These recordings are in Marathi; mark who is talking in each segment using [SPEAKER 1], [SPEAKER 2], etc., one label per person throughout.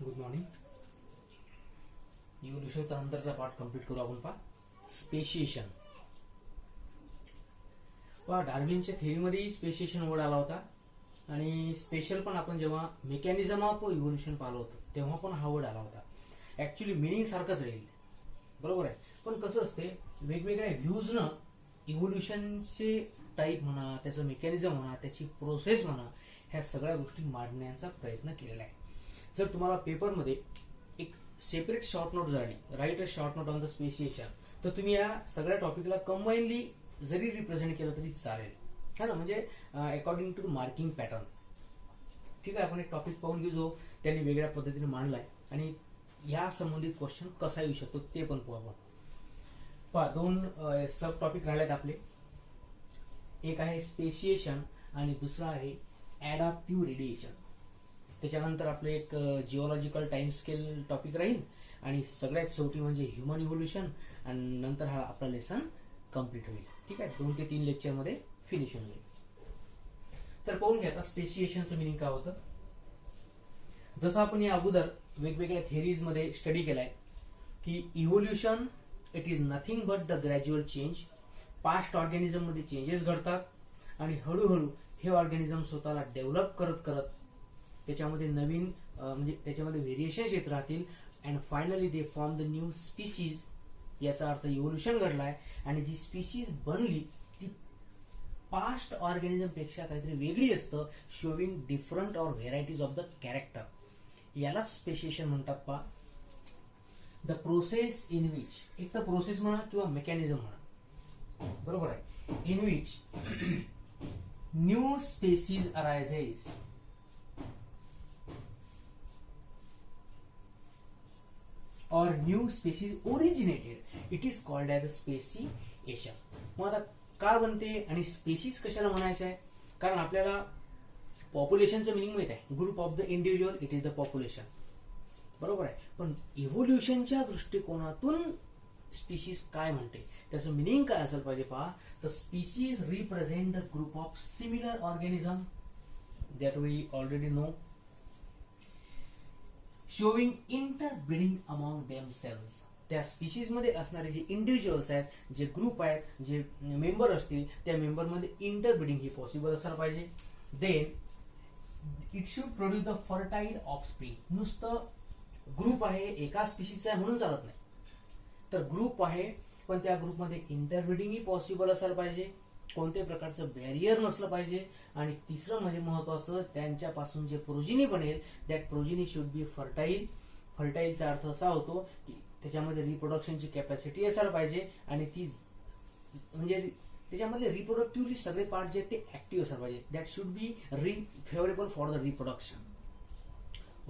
[SPEAKER 1] Good morning. इव्होल्युशनचा नंतरचा पार्ट कंप्लीट करू आपण. स्पेशिएशन. डार्विनच्या थेअरीमध्ये स्पेशिएशन वर्ड आला होता आणि स्पेशल पण आपण जेव्हा मेकॅनिझम ऑफ इव्होल्युशन पाहिलं होतं तेव्हा पण हा वर्ड आला होता. ऍक्च्युली मिनिंग सारखंच राहील, बरोबर आहे. पण कसं असते, वेगवेगळ्या व्ह्यूजनं इव्होल्युशनचे टाईप म्हणा, त्याचं मेकॅनिझम म्हणा, त्याची प्रोसेस म्हणा, ह्या सगळ्या गोष्टी मांडण्याचा प्रयत्न केलेला आहे. जर तुम्हाला पेपरमध्ये एक सेपरेट शॉर्ट नोट जर आली, right a short note on the speciation, तर तुम्ही या सगळ्या टॉपिकला कंबाईनली जरी रिप्रेझेंट केलं तरी चालेल, है ना. म्हणजे अकॉर्डिंग टू मार्किंग पॅटर्न. ठीक आहे, आपण एक टॉपिक पाहून घेऊ जो त्यांनी वेगळ्या पद्धतीने मांडलाय आणि या संबंधित क्वेश्चन कसा येऊ शकतो ते पण पाहू आपण. दोन सब टॉपिक राहिलेत आपले. एक आहे स्पेशिएशन आणि दुसरा आहे ऍडॅप्टिव्ह रेडिएशन. त्याच्यानंतर आपलं एक जिओलॉजिकल टाइम स्केल टॉपिक राहील आणि सगळ्यात शेवटी म्हणजे ह्युमन इव्होल्युशन, आणि नंतर हा आपला लेसन कम्प्लीट होईल. ठीक आहे, 2 ते 3 लेक्चरमध्ये फिनिश होऊन जाईल. तर पाहून घ्या आता स्पेशिएशनचं मिनिंग काय होतं. जसं आपण या अगोदर वेगवेगळ्या थेअरीज मध्ये स्टडी केलाय की evolution it is nothing but the gradual change. Past organism मध्ये चेंजेस घडतात आणि हळूहळू हे ऑर्गॅनिझम स्वतःला डेव्हलप करत करत त्याच्यामध्ये नवीन म्हणजे त्याच्यामध्ये व्हेरिएशन्स येत राहतील and finally they form the new species. याचा अर्थ इव्होल्युशन घडलाय आणि जी स्पीसीज बनली ती पास्ट ऑर्गॅनिझम पेक्षा काहीतरी वेगळी असतं, showing different or varieties of the character. यालाच स्पेशिएशन म्हणतात. पहा, द प्रोसेस इन विच, एक तर प्रोसेस म्हणा किंवा मेकॅनिझम म्हणा, बरोबर आहे, in which new species arises or new species originated, it is called as a speciation. मग आता का बनते आणि स्पेसीज कशाला म्हणायचं आहे, कारण आपल्याला पॉप्युलेशनचं मिनिंग माहित आहे. Group of the individual, it is the population, बरोबर आहे. पण इव्होल्युशनच्या दृष्टिकोनातून स्पीसीज काय म्हणते, त्याचं मिनिंग काय असेल पाहिजे. पहा, तर species represent the group of similar organism that we already know, showing interbreeding among themselves. त्या स्पीसीज मध्ये असणारे जे इंडिव्हिज्युअल्स आहेत, जे ग्रुप आहेत, जे मेंबर असतील, त्या मेंबरमध्ये इंटरब्रीडिंग ही पॉसिबल असायला पाहिजे. Then it should produce the fertile offspring. नुसतं ग्रुप आहे, एका स्पीसीजचा आहे म्हणून चालत नाही, तर ग्रुप आहे पण त्या ग्रुपमध्ये इंटरब्रीडिंग ही पॉसिबल असायला पाहिजे, कोणत्याही प्रकारचं बॅरियर नसलं पाहिजे. आणि तिसरं म्हणजे महत्वाचं, त्यांच्यापासून जे प्रोजिनी बनेल that progeny should be fertile. फर्टाईलचा अर्थ असा होतो की त्याच्यामध्ये रिप्रोडक्शनची कॅपॅसिटी असायला पाहिजे आणि ती म्हणजे त्याच्यामध्ये रिप्रोडक्टिव्हली सगळे पार्ट जे आहेत ते ऍक्टिव्ह असायला पाहिजे. That should be favourable for the reproduction.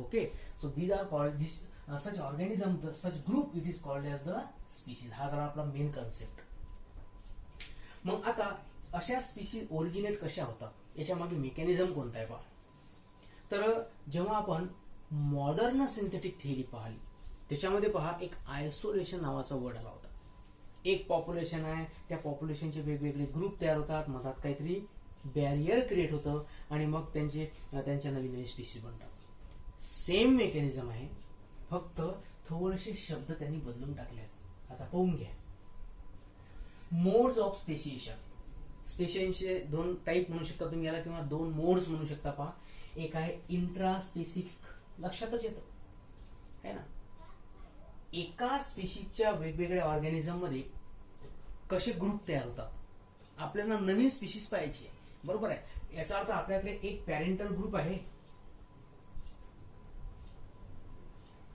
[SPEAKER 1] Okay, so these are called this such organism, such group, it is called as the species. हा झाला आपला मेन कन्सेप्ट. मग आता अशा स्पीसीज ओरिजिनेट कशा होतात, याच्या मागे मेकॅनिझम कोणता आहे पहा. तर जेव्हा आपण मॉडर्न सिंथेटिक थिअरी पाहिली त्याच्यामध्ये पहा, एक आयसोलेशन नावाचा वर्ड आला होता. एक पॉप्युलेशन आहे, त्या पॉप्युलेशनचे वेगवेगळे ग्रुप तयार होतात, मधात काहीतरी बॅरियर क्रिएट होतं आणि मग त्यांच्या नवीन नवीन स्पीसीज बनतात. सेम मेकॅनिझम आहे, फक्त थोडेसे शब्द त्यांनी बदलून टाकले आहेत. आता पाहून घ्या. Modes of speciation. स्पेशिएशनचे 2 टाईप म्हणू शकता तुम्ही याला, किंवा 2 मोड्स म्हणू शकता. पहा, एक आहे इंट्रा स्पेसिफिक, लक्षातच येतं है ना. एका स्पेशीजच्या वेगवेगळ्या ऑर्गॅनिझम मध्ये कसे ग्रुप तयार होतात. आपल्याला नवीन स्पीशीज पाहिजे, बरोबर आहे. याचा अर्थ आपल्याकडे एक पॅरेंटल ग्रुप आहे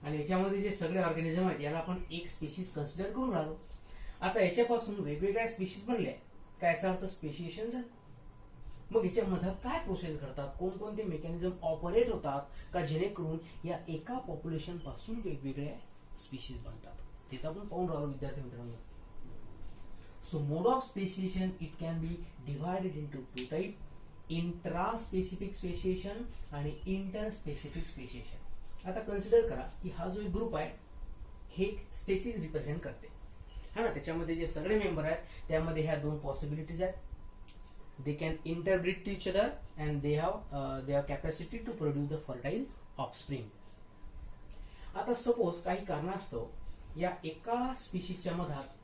[SPEAKER 1] आणि याच्यामध्ये जे सगळे ऑर्गॅनिझम आहेत याला आपण एक स्पीशीज कन्सिडर करून राहिलो. आता याच्यापासून वेगवेगळ्या स्पीशीज बनल्या, काय याचा अर्थ स्पेशिएशन झालं. मग याच्यामध्ये काय प्रोसेस घडतात, कोणकोणते मेकॅनिझम ऑपरेट होतात का जेणेकरून या एका पॉप्युलेशन पासून वेगवेगळ्या स्पीशीज बनतात, त्याचा आपण पाहून राहिलो विद्यार्थी मित्रांनो. So mode of speciation it can be divided into 2 type, intra specific speciation आणि इंटर स्पेसिफिक स्पेशिएशन. आता कन्सिडर करा की हा जो एक ग्रुप आहे हे स्पेसीज रिप्रेझेंट करते, हा ना. त्याच्यामध्ये जे सगळे मेंबर आहेत त्यामध्ये ह्या 2 पॉसिबिलिटीज आहेत. they can interbreed to each other and they have capacity to produce the fertile offspring. आता सपोज काही कारणास्तव या एका स्पीशीजच्या मधात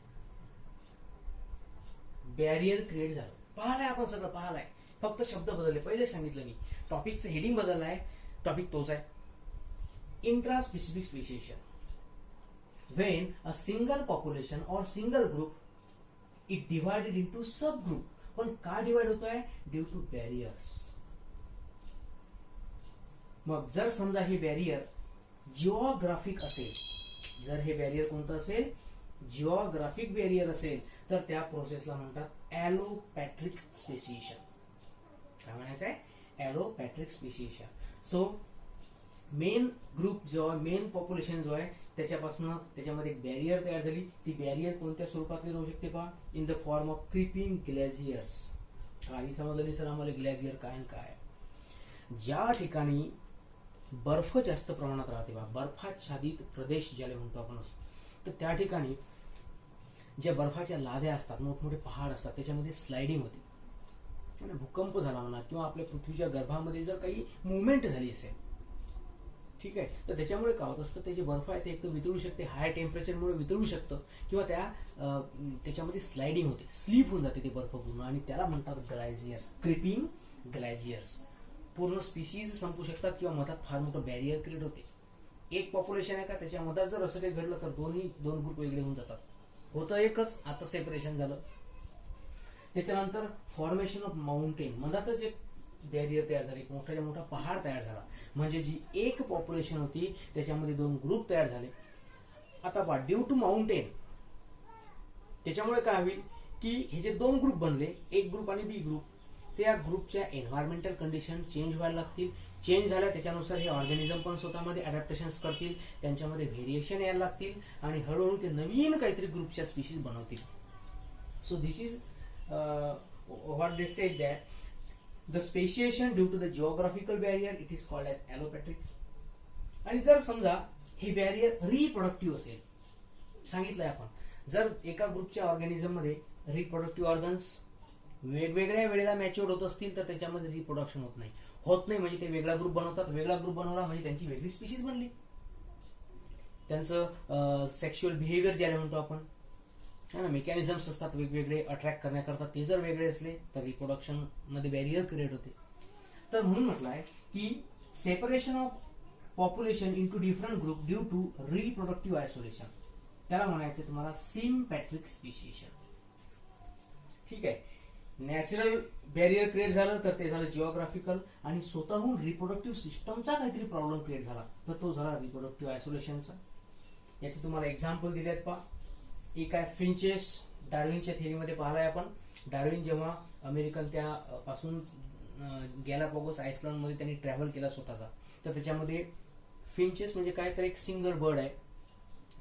[SPEAKER 1] बॅरियर क्रिएट झालं, पाहिलंय आपण सगळं पाहिलंय, फक्त शब्द बदलले, पहिले सांगितलं मी, टॉपिकचं हेडिंग बदललं आहे, टॉपिक तोच आहे. Intra specific speciation, when a single population or single group is divided into subgroup. पण का डिवाइड होतोय? Due to barriers. मग जर समजा हे बॅरियर जिओग्राफिक असेल, जर हे बॅरियर कोणतं असेल, जिओग्राफिक बॅरियर असेल, तर त्या प्रोसेसला म्हणतात ॲलोपॅट्रिक स्पेसिएशन. काय म्हणायचं आहे? ॲलोपॅट्रिक स्पेसिएशन. सो मेन ग्रुप जो आहे, मेन पॉप्युलेशन जो आहे, त्याच्यापासून त्याच्यामध्ये एक बॅरियर तयार झाली. ती बॅरियर कोणत्या स्वरूपातली राहू शकते पहा? In the form of creeping glaciers. काही समजलं नाही सर आम्हाला ग्लेशियर काय आणि काय? ज्या ठिकाणी बर्फ जास्त प्रमाणात राहते बा, बर्फाच्छादित प्रदेश ज्याला म्हणतो आपण, तर त्या ठिकाणी ज्या बर्फाच्या लाद्या असतात, मोठमोठे पहाड असतात, त्याच्यामध्ये स्लायडिंग होते. आणि भूकंप झाला म्हणा किंवा आपल्या पृथ्वीच्या गर्भामध्ये जर काही मुवमेंट झाली असेल, ठीक आहे, तर त्याच्यामुळे काय होत असतं, ते जे बर्फ आहे ते एक तर वितळू शकते, हाय टेम्परेचरमुळे वितळू शकतं, किंवा त्याच्यामध्ये स्लायडिंग होते, स्लीप होऊन जाते ते बर्फ पूर्ण, आणि त्याला म्हणतात ग्लेशियर्स, क्रिपिंग ग्लेशियर्स. पूर्ण स्पीसीज संपू शकतात किंवा मधात फार मोठं बॅरियर क्रिएट होते. एक पॉप्युलेशन आहे का, त्याच्या मधात जर असं काही घडलं तर दोन ग्रुप वेगळे होऊन जातात. होतं एकच, आता सेपरेशन झालं. त्याच्यानंतर फॉर्मेशन ऑफ माउंटेन, मधातच एक बॅरियर तयार झाली, मोठ्याच्या मोठा पहाड तयार झाला, म्हणजे जी एक पॉप्युलेशन होती त्याच्यामध्ये दोन ग्रुप तयार झाले. आता पहा, ड्यू टू माउंटेन, त्याच्यामुळे काय होईल की हे जे दोन ग्रुप बनले, एक ग्रुप आणि बी ग्रुप, त्या ग्रुपच्या एन्व्हायरमेंटल कंडिशन चेंज व्हायला लागतील. चेंज झाल्या त्याच्यानुसार हे ऑर्गॅनिझम पण स्वतःमध्ये अडॅप्टेशन्स करतील, त्यांच्यामध्ये व्हेरिएशन यायला लागतील, आणि हळूहळू ते नवीन काहीतरी ग्रुपच्या स्पीशीज बनवतील. So this is what they said that the speciation due to the geographical barrier, it is called as allopatric. आणि जर समजा हे बॅरियर रिप्रोडक्टिव्ह असेल, सांगितलंय आपण, जर एका ग्रुपच्या ऑर्गॅनिझम मध्ये रिप्रोडक्टिव्ह ऑर्गन्स वेगवेगळ्या वेळेला मॅच्युअर्ड होत असतील, तर त्याच्यामध्ये रिप्रोडक्शन होत नाही म्हणजे ते वेगळा ग्रुप बनवतात, वेगळा ग्रुप बनवला म्हणजे त्यांची वेगळी स्पीशीज बनली. त्यांचं सेक्शुअल बिहेवियर ज्याला म्हणतो आपण, मेकॅनिझम्स असतात वेगवेगळे अट्रॅक्ट करण्याकरता, ते जर वेगळे असले तर रिप्रोडक्शन मध्ये बॅरियर क्रिएट होते. तर म्हणून म्हटलं आहे की separation of population into different group due to reproductive isolation, त्याला म्हणायचं तुम्हाला सिम्पॅट्रिक स्पेसिएशन. ठीक आहे, नॅचरल बॅरियर क्रिएट झालं तर ते झालं जिओग्राफिकल, आणि स्वतःहून रिप्रोडक्टिव्ह सिस्टमचा काहीतरी प्रॉब्लेम क्रिएट झाला तर तो झाला रिप्रोडक्टिव्ह आयसोलेशनचा. याचे तुम्हाला एक्झाम्पल दिले आहेत पहा. एक आहे फिंचेस, डार्विनच्या थिअरीमध्ये पाहिलाय आपण. डार्विन जेव्हा अमेरिकन त्या पासून गॅलापागोस आयसलँडमध्ये त्यांनी ट्रॅव्हल केला स्वतःचा, तर त्याच्यामध्ये फिंचेस म्हणजे काय, तर एक सिंगल बर्ड आहे,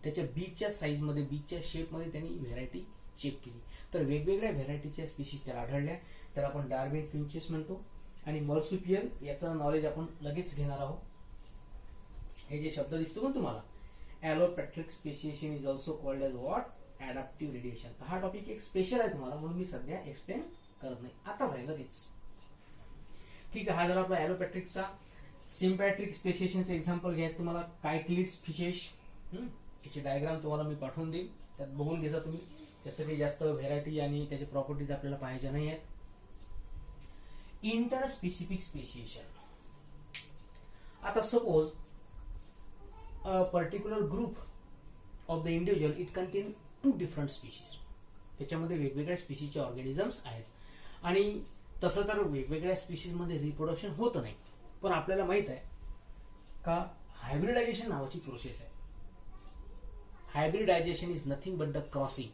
[SPEAKER 1] त्याच्या बीचच्या साईजमध्ये, बीचच्या शेपमध्ये त्यांनी व्हेरायटी चेक केली, तर वेगवेगळ्या व्हेरायटीच्या स्पीशीज त्याला आढळल्या. तर आपण डार्विन फिंचेस म्हणतो. आणि मर्सुपियल याचं नॉलेज आपण लगेच घेणार आहोत. हे जे शब्द दिसतो ना तुम्हाला, allopatric speciation is also called as what, adaptive radiation. हा टॉपिक एक स्पेशल आहे तुम्हाला, म्हणून मी सध्या एक्सप्लेन करत नाही, आताच आहे लगेच. ठीक आहे, हा झाला आपला ॲलोपॅट्रिकचा. सिम्पॅट्रिक स्पेसिएशनचे एक्झाम्पल घ्यायचं तुम्हाला, कायक्लिड्स फिशेस, त्याची डायग्राम तुम्हाला मी पाठवून देईल, त्यात बघून घ्यायचा तुम्ही. त्याचं काही जास्त व्हेरायटी आणि त्याचे प्रॉपर्टीज आपल्याला पाहायच्या नाही आहेत. इंटर स्पेसिफिक स्पेसिएशन, आता suppose a particular group of the individual, it contain two different species. त्याच्यामध्ये वेगवेगळ्या स्पीशीजचे ऑर्गॅनिझम्स आहेत, आणि तसं तर वेगवेगळ्या स्पीशीज मध्ये रिप्रोडक्शन होत नाही, पण आपल्याला माहित आहे का हायब्रिडायझेशन नावाची प्रोसेस आहे. Hybridisation is nothing but the crossing.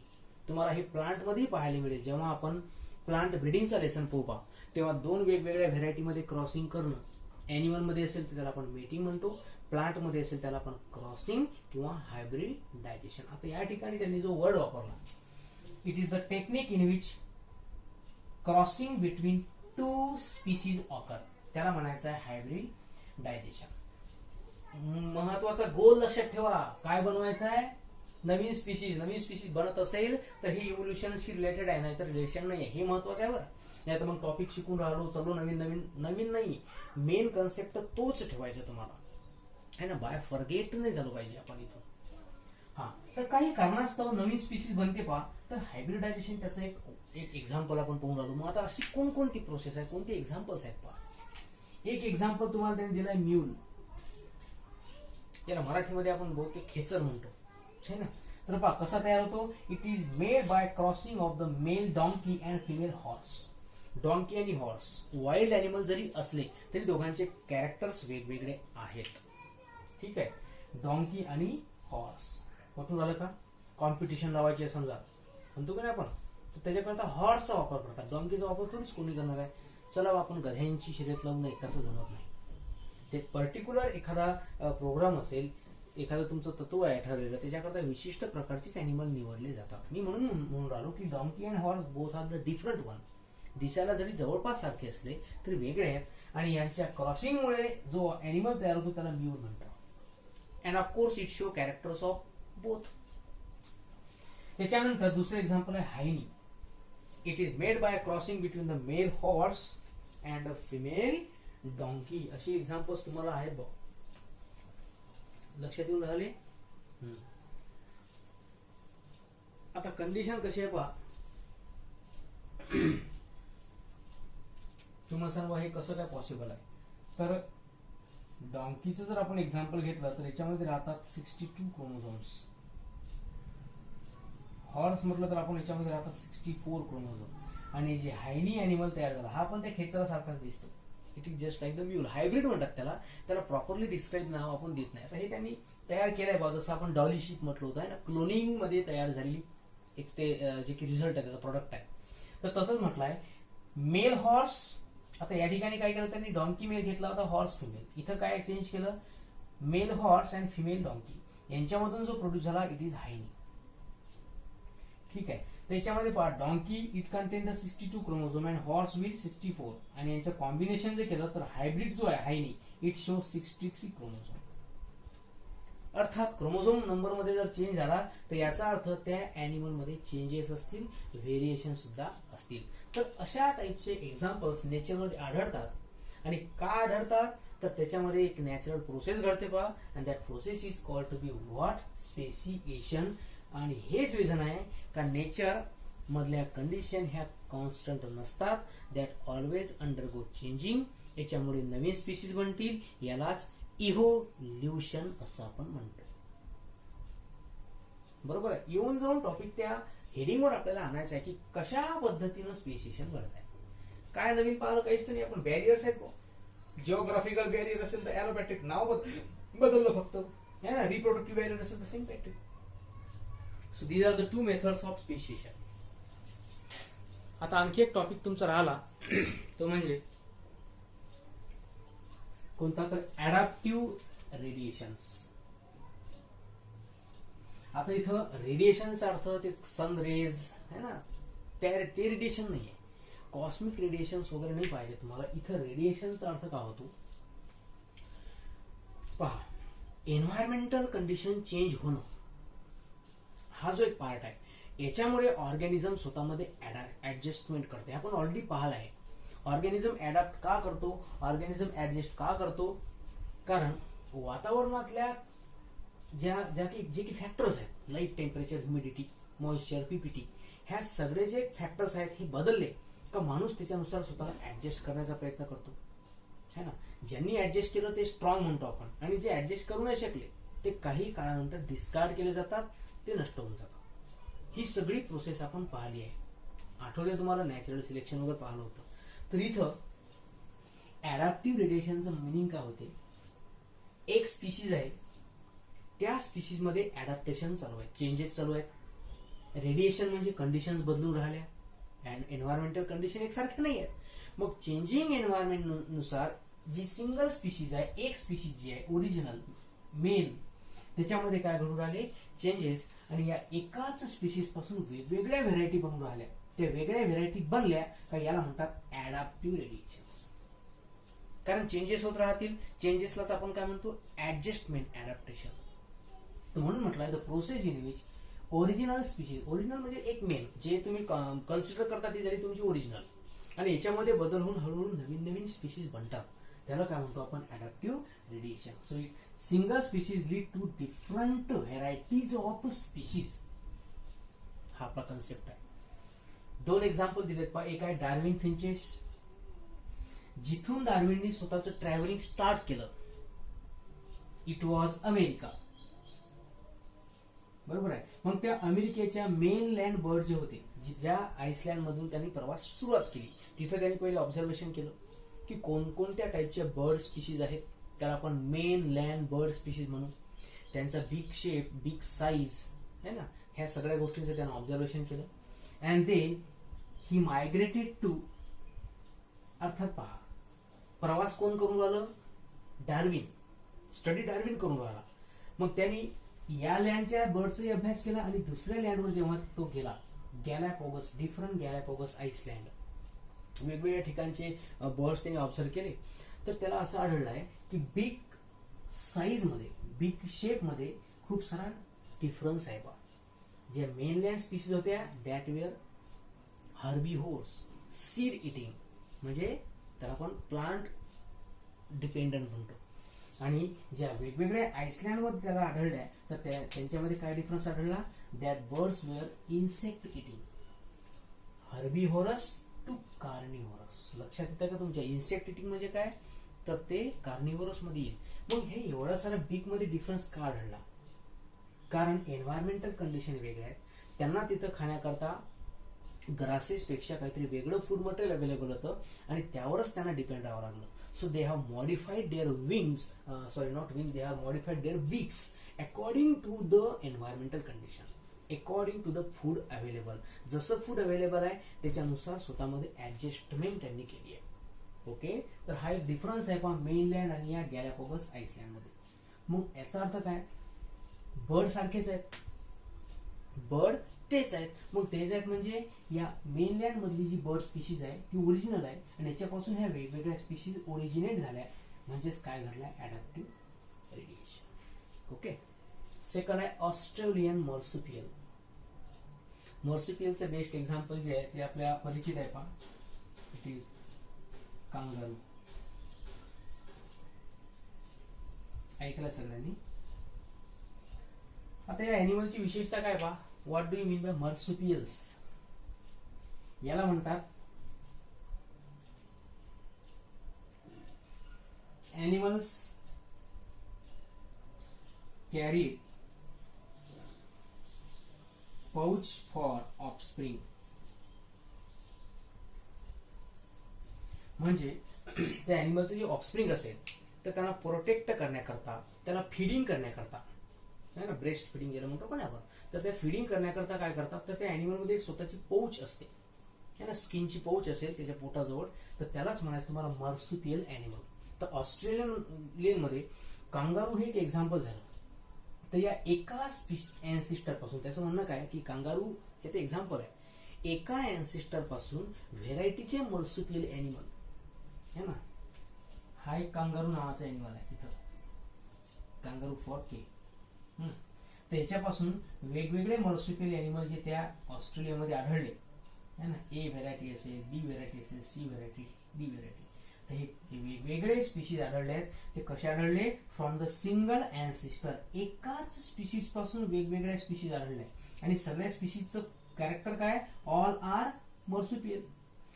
[SPEAKER 1] तुम्हाला हे प्लांट मध्ये पाहायला मिळेल. जेव्हा आपण प्लांट ब्रीडिंगचा लेसन पोहा, तेव्हा दोन वेगवेगळ्या व्हेरायटीमध्ये क्रॉसिंग करणं, एनिमल मध्ये असेल तर त्याला आपण मेटिंग म्हणतो, प्लांट मध्ये असेल त्याला आपण क्रॉसिंग किंवा हायब्रिडायझेशन. आता या ठिकाणी त्यांनी जो वर्ड वापरला, it is the technique in which crossing between two species occur, त्याला म्हणायचं आहे हायब्रिडायझेशन. महत्वाचा गोल लक्षात ठेवा, काय बनवायचं आहे, नवीन स्पीसीज बनत असेल तर ही इव्होल्युशनशी रिलेटेड आहे, नाही तर रिलेशन नाही आहे. हे महत्वाचं आहे बरं. नाही तर मग टॉपिक शिकून राहिलो, चलो नवीन नाही, मेन कन्सेप्ट तोच ठेवायचा तुम्हाला. है ना, बाय फॉरगेट नाही झालं पाहिजे आपण इथं. हा, तर काही कारणास्तव नवीन स्पीसीज बनते पहा, तर हायब्रिडायझेशन त्याचं एक एक्झाम्पल आपण पाहून आलो. मग आता अशी कोणकोणती प्रोसेस आहे, कोणते एक्झाम्पल्स आहेत पहा. एक एक्झाम्पल तुम्हाला त्यांनी दिलाय म्यूल, याला मराठीमध्ये आपण बहुतेक खेचर म्हणतो, है ना. तर पहा कसा तयार होतो. It is made by crossing of the male donkey and female horse. Donkey आणि हॉर्स वाईल्ड अॅनिमल जरी असले तरी दोघांचे कॅरेक्टर्स वेगवेगळे आहेत. ठीक आहे, डॉंकी आणि हॉर्स कुठून झालं का, कॉम्पिटिशन लावायची आहे समजा, म्हणतो का नाही आपण, तर त्याच्याकरता हॉर्सचा वापर करतात. डॉंकीचा वापर थोडीच कोणी करणार आहे. चला आपण गध्यांची शर्यत लावून नाही, तसं जमत नाही. ते पर्टिक्युलर एखादा प्रोग्राम असेल, एखादं तुमचं तत्व आहे ठरलेलं, त्याच्याकरता विशिष्ट प्रकारचीच अॅनिमल निवडले जातात. मी म्हणून राहिलो की donkey and horse both are the different one. दिसायला जरी जवळपास सारखे असले तरी वेगळे आहेत, आणि यांच्या क्रॉसिंगमुळे जो अॅनिमल तयार होतो त्याला म्यूल म्हणतात. And of course it show characters of both. त्याच्यानंतर दुसरं एक्झाम्पल आहे hinny. It is made by crossing between the male horse and a female donkey. अशी एक्झाम्पल्स तुम्हाला आहेत बघ, लक्षात येऊन राहिले. आता कंडिशन कशी आहे पहा. तुम्हाला सांगा हे कसं काय पॉसिबल आहे. तर डॉंकीचं जर आपण एक्झाम्पल घेतलं तर याच्यामध्ये राहतात 62 क्रोमोझोम्स. हॉर्स म्हटलं तर आपण याच्यामध्ये राहतात 64 क्रोमोझोम. आणि जे हायनी अॅनिमल तयार झाला हा पण त्या खेचरासारखाच दिसतो. It is just like the mule. Hybrid म्हणतात त्याला प्रॉपरली डिस्क्राईब नाव आपण देत नाही. आता हे त्यांनी तयार केलंय बा, जसं आपण डॉली शीप म्हटलं होतं, आहे ना, क्लोनिंग मध्ये तयार झालेली एक ते जे की रिझल्ट आहे, त्याचा प्रोडक्ट आहे. तर तसंच म्हटलंय मेल हॉर्स. आता या ठिकाणी काय केलं त्यांनी, डॉंकी मेल घेतला होता, हॉर्स फिमेल. इथं काय चेंज केलं, male horse and female donkey यांच्यामधून जो प्रोड्यूस झाला इट इज हायनी. ठीक आहे, त्याच्यामध्ये पहा donkey it content the 62 chromosome and horse with 64. आणि यांचं कॉम्बिनेशन जे केलं तर हायब्रिड जो आहे हायनी इट शो 63 क्रोमोझोम. अर्थात क्रोमोझोम नंबर मध्ये जर चेंज झाला तर याचा अर्थ त्या अॅनिमल मध्ये चेंजेस असतील, व्हेरिएशन सुद्धा असतील. तर अशा टाईपचे एक्झाम्पल्स नेचरमध्ये आढळतात. आणि का आढळतात तर त्याच्यामध्ये एक नॅचरल प्रोसेस घडते पहा, and that process is called to be what, speciation. आणि हेच रिझन आहे का नेचर मधल्या कंडिशन ह्या कॉन्स्टंट नसतात, दॅट ऑलवेज अंडरगो चेंजिंग. याच्यामुळे नवीन स्पीसीज बनतील, यालाच इव्होल्युशन असं आपण म्हणतो. बरोबर आहे. येऊन जाऊन टॉपिक त्या हेडिंगवर आपल्याला आणायचं आहे की कशा पद्धतीनं स्पेसिएशन घडत आहे. काय नवीन पाहिलं काहीच नाही आपण. बॅरियर्स आहेत, जिओग्राफिकल बॅरियर असेल तर ॲरोपॅट्रिक नाव बदललं फक्त, रिप्रोडक्टिव्ह बॅरियर असेल तर sympatric. So these are the two methods of speciation. आता आणखी एक टॉपिक तुमचा राहिला तो म्हणजे कोणता तर ऍडॅप्टिव्ह रेडिएशन्स. आता इथं रेडिएशनचा अर्थ ते सन रेज है ना, ते रेडिएशन नाहीये, कॉस्मिक रेडिएशन्स वगैरे नाही पाहिजे तुम्हाला. इथं रेडिएशनचा अर्थ काय होतो पहा, एन्व्हायरमेंटल कंडिशन चेंज होणं हा जो एक पार्ट आहे, याच्यामुळे ऑर्गॅनिझम स्वतःमध्ये ऍडजस्टमेंट करते. आपण ऑलरेडी पाहिलं आहे ऑर्गॅनिझम ऍडॅप्ट का करतो, ऑर्गॅनिझम ऍडजस्ट का करतो. कारण वातावरणातल्या जे की फॅक्टर्स आहेत, light, temperature, humidity, moisture, PPT, ह्या सगळे जे फॅक्टर्स आहेत हे बदलले का माणूस त्याच्यानुसार स्वतःला ऍडजस्ट करण्याचा प्रयत्न करतो, है ना. ज्यांनी ऍडजस्ट केलं ते स्ट्रॉंग म्हणतो आपण, आणि जे ऍडजस्ट करू नाही शकले ते काही काळानंतर डिस्कार्ड केले जातात, ते नष्ट होऊन जातात. ही सगळी प्रोसेस आपण पाहिली आहे. आठवले तुम्हाला नॅचरल सिलेक्शन वगैरे पाहिलं होतं. तर इथं ऍडॅप्टिव्ह रेडिएशनचं मिनिंग काय होते, एक स्पीसीज आहे त्या स्पीसीज मध्ये ऍडॅप्टेशन चालू आहे, चेंजेस चालू आहेत. रेडिएशन म्हणजे कंडिशन्स बदलून राहिल्या, अँड एन्व्हायरमेंटल कंडिशन एकसारख्या नाही आहेत. मग चेंजिंग एन्व्हायरमेंट नुसार जी सिंगल स्पीसीज आहे, एक स्पीसीज जी आहे ओरिजिनल मेन, त्याच्यामध्ये काय घडून राहिले चेंजेस. आणि या एकाच स्पीसीज पासून वेगवेगळ्या व्हेरायटी बनून राहिल्या, त्या वेगळ्या व्हेरायटी बनल्या का याला म्हणतात ऍडॅप्टिव्ह रेडिएशन्स. कारण चेंजेस होत राहतील, चेंजेसलाच आपण काय म्हणतो ऍडजस्टमेंट, ऍडॅप्टेशन. म्हणून म्हटलंय the process in which original species, original म्हणजे एक मेन जे तुम्ही कन्सिडर करता ती झाली तुमची ओरिजिनल, आणि याच्यामध्ये बदल होऊन हळूहळू नवीन नवीन स्पीसीज बनतात, त्याला काय म्हणतो आपण ऍडॅप्टिव्ह radiation. So single species lead to different varieties of species. हा आपला कन्सेप्ट आहे. दोन एक्झाम्पल दिलेत पहा. एक आहे डार्विन फिंचेस, जिथून डार्विनने स्वतःचं ट्रॅव्हलिंग स्टार्ट केलं. It was America. बरोबर आहे. मग त्या अमेरिकेच्या मेनलँड बर्ड जे होते, ज्या आइसलँड मधून त्यांनी प्रवास सुरुवात केली, तिथं त्यांनी पहिले ऑब्झर्वेशन केलं की कोणकोणत्या टाईपच्या बर्ड स्पीशीज आहेत. त्याला आपण मेन लँड बर्ड स्पीशीज म्हणू. त्यांचा बिग शेप, बिग साईज है ना, ह्या सगळ्या गोष्टींचं त्यानं ऑब्झर्वेशन केलं. And then he migrated to, अर्थात पहा प्रवास कोण करून राहिलं, डार्विन. स्टडी डार्विन करून राहिला. मग त्यांनी या लँडच्या बर्डचाही अभ्यास केला आणि दुसऱ्या लँडवर जेव्हा तो गेला, गॅलापॅगोस, डिफरंट गॅलापॅगोस आइसलँड, वेगवेगळ्या ठिकाणचे बर्ड्स त्यांनी ऑब्झर्व केले, तर त्याला असं आढळलं आहे की बिग साईज मध्ये, बिग शेप मध्ये खूप सारा डिफरन्स आहे. बा ज्या मेनलँड स्पीसीज होत्या दॅट वेअर हर्बीव्होर्स, सीड इटिंग, म्हणजे त्याला आपण प्लांट डिपेंडंट म्हणतो. आणि ज्या वेगवेगळ्या आइसलँडवर त्याला आढळल्या, तर त्यांच्यामध्ये काय डिफरन्स आढळला, that birds were insect eating, herbivorous to carnivorous. लक्षात येतं का तुमच्या, इन्सेक्ट इटिंग म्हणजे काय, तर ते कार्निव्होरस मध्ये येईल. मग हे एवढा सारा बिग मध्ये डिफरन्स का आढळला, कारण एन्व्हायरमेंटल कंडिशन वेगळ्या आहेत. त्यांना तिथं खाण्याकरता ग्रासेस पेक्षा काहीतरी वेगळं फूड मटेरियल अवेलेबल होतं आणि त्यावरच त्यांना डिपेंड राहावं लागलं. So they have modified their wings, sorry not wing, they have modified their beaks according to the environmental condition, according to the food available. जसं फूड अवेलेबल आहे त्याच्यानुसार स्वतःमध्ये ऍडजस्टमेंट त्यांनी केली आहे. ओके, तर हा एक डिफरन्स आहे पण मेनलँड आणि या गॅलापॅगोस आइसलँड मध्ये. मग याचा अर्थ काय, बर्ड सारखेच आहेत, बर्ड तेच आहेत. मग तेच आहेत म्हणजे या मेनलँड मधली जी बर्ड स्पीशीज आहे ती ओरिजिनल आहे आणि याच्यापासून ह्या वेगवेगळ्या स्पीशीज ओरिजिनेट झाल्या, म्हणजेच काय घडलंय, ऍडॅप्टिव्ह रेडिएशन. ओके. सेकंड आहे ऑस्ट्रेलियन मर्सुपियल. मर्सुपियलचं बेस्ट एक्झाम्पल जे आहे ते आपल्या परिचित आहे पहा, इट इज कांगारू. ऐकलं सगळ्यांनी. आता या अॅनिमलची विशेषता काय पहा, what do you mean by marsupials. याला म्हणतात animals carry pouch for offspring. म्हणजे त्या अॅनिमलचं जे ऑफस्प्रिंग असेल तर त्यांना प्रोटेक्ट करण्याकरता, त्याला फिडिंग करण्याकरता, नाही ना, ब्रेस्ट फिडिंग याला म्हणतो पण आपण, तर त्या फिडिंग करण्याकरता काय करतात, तर त्या अॅनिमलमध्ये एक स्वतःची पौच असते, है ना, स्किनची पौच असेल त्याच्या पोटाजवळ, तर त्यालाच म्हणायचं तुम्हाला मर्सुपियल अॅनिमल. तर ऑस्ट्रेलियन मध्ये कांगारू हे एक एक्झाम्पल झालं. तर या एका अँसिस्टर पासून, त्याचं म्हणणं काय की कांगारू हे ते एक्झाम्पल आहे, एका अँसिस्टर पासून व्हेरायटीचे मर्सुपियल अॅनिमल, है ना. हा एक कांगारू नावाचा अॅनिमल आहे तिथं, कांगारू फॉर के. त्याच्यापासून वेगवेगळे मर्सुपियल अॅनिमल जे त्या ऑस्ट्रेलियामध्ये आढळले, है ना, ए व्हेरायटी असेल, बी व्हेरायटी असेल, सी व्हेरायटी, डी व्हेरायटी, तर हे वेगवेगळे स्पीशीज आढळले आहेत. ते कसे आढळले, फ्रॉम द सिंगल अँसिस्टर, एकाच स्पीशीज पासून वेगवेगळ्या स्पीशीज आढळले आणि सगळ्या स्पीशीजचं कॅरेक्टर काय, ऑल आर मर्सुपियल.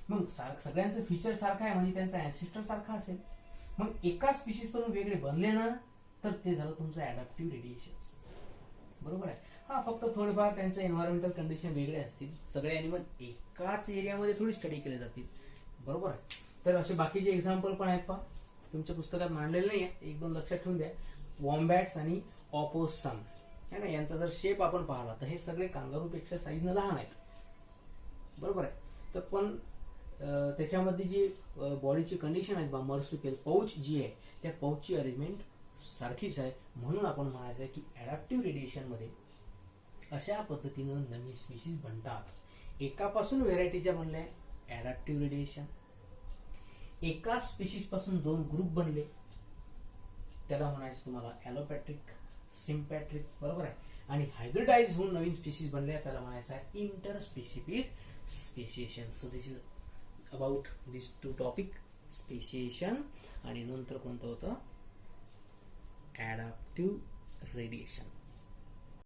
[SPEAKER 1] मग सगळ्यांचं फीचर सारखं आहे म्हणजे त्यांचा अँसिस्टर सारखा असेल. मग एका स्पीशीज पासून वेगळे बनले ना, तर ते झालं तुमचं ऍडॅप्टिव्ह रेडिएशन. बरोबर आहे. हा फक्त थोडेफार त्यांचं एन्व्हायरमेंटल कंडिशन वेगळे असतील, सगळे अॅनिमल एकाच एरियामध्ये थोडी स्टडी केले जातील. बरोबर आहे. तर असे बाकीचे एक्झाम्पल पण आहेत पहा, तुमच्या पुस्तकात मांडलेले नाही आहे, एक दोन लक्षात ठेवून द्या. वॉम्बॅट्स आणि ऑपोसम, है ना, यांचा जर शेप आपण पाहिला तर हे सगळे कांगारूपेक्षा साईजनं लहान आहेत. बरोबर आहे. तर पण त्याच्यामध्ये जी बॉडीची कंडिशन आहे बा, मर्सुपियल पाउच जी आहे त्या पाउचची अरेंजमेंट सारखीच आहे. म्हणून आपण म्हणायचं आहे की ऍडॅप्टिव्ह रेडिएशन मध्ये अशा पद्धतीनं नवीन स्पीशीज बनतात. एकापासून व्हेरायटीच्या बनल्या ऍडॅप्टिव्ह रेडिएशन, एका स्पीशीज पासून दोन ग्रुप बनले त्याला म्हणायचं तुम्हाला ॲलोपॅट्रिक, सिम्पॅट्रिक. बरोबर आहे. आणि हायब्रिडाइज होऊन नवीन स्पीशीज बनल्या त्याला म्हणायचं आहे interspecific speciation. So this is about this two topic, speciation आणि नंतर कोणतं होतं इफेक्टिव्ह रेडिएशन.